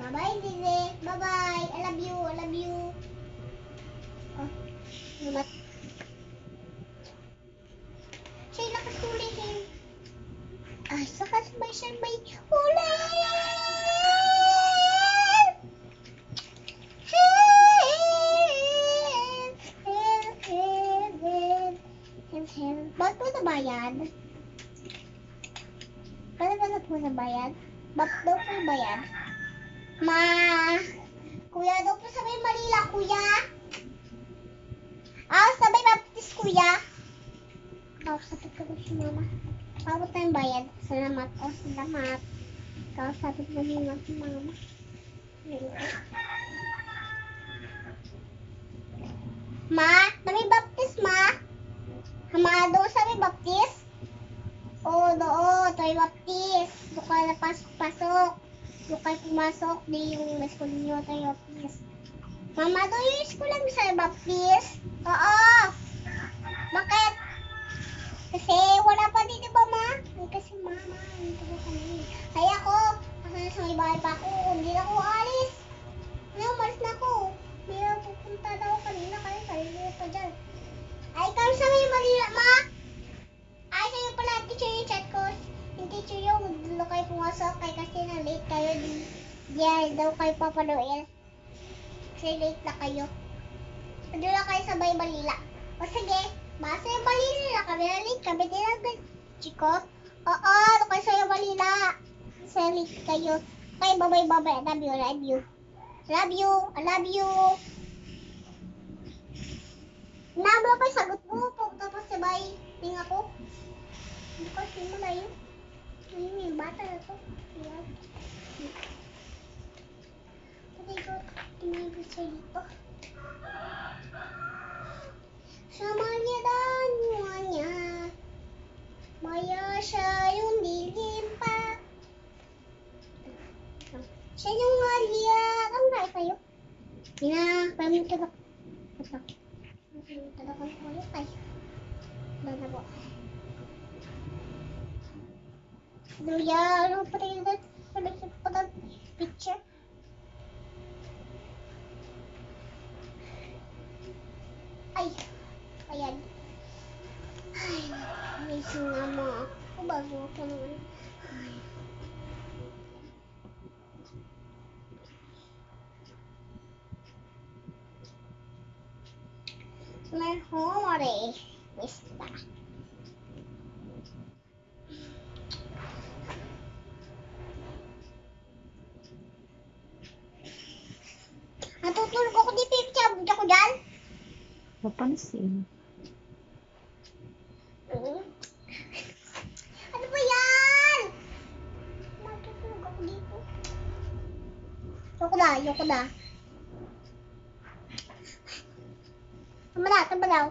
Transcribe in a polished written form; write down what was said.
Bye-bye, Dede. Bye-bye. I love you. I love you. Oh, namat. Siya'y nakasulihin. Ay, sabay huli! Ba't po nabayad? Ba't po nabayad? Ba't daw po bayad? Ma! Kuya daw po sabay Manila, kuya! Sabay baptis, kuya! Kausapit ko daw si mama. Pabot tayong bayad. Salamat. Salamat. Kausapit na muna si mama. Ma, may baptis, ma? Hamado sa may baptis? Oo, tayo baptis. Doon ka na pasok. Doon kayo pumasok. Di yung school nyo, tayo baptis. Mama, doon yung school lang sa baptis? Oo. Bakit? Kasi wala pa dito ba, ma? Kasi mama, dito ba kami? Ay ako, kasi sa may bahay pa ako. Hindi na ako alis. Umalis na ako. Hindi na pupunta na ako kanina. Kanina pa dyan. Ay, kami sa may Manila, ma? Ay, sa'yo pala, teacher yung chat ko. Yung teacher yung dulo kayo pumasok. Kasi na late kayo. Diyan daw kayo papaluin. Kasi late na kayo. Dulo kayo sa may Manila. O sige, basta yung Manila. Kami na late. Kami din ang chiko. Oo, doon kayo sa yung Manila. Kasi late kayo. Okay, bye-bye. I love you. Love you. Nabla pa yung sagot mo. Tapos sabay ting ako. Hindi ko kasi malayo. Ayun yung bata na to. Ayan. Patay ko. Tingnan siya dito. Sama niya danwa niya. Maya siya yung dilim pa. Siya yung aliyak. Ang kaya kayo? Pamit ka ba? Tadakon ko ulit ay. Dada po. Luya, ano pa rin ito? Sabi ko pa picture. Ay, ayan. Ay, may sinama ako bago ako naman. Mejore. Basta. Natutulog ako di picture. Budiya ko dyan. Mapansin. Ano ba yan? Matutulog ako dito. Ayoko na. Tama na daw.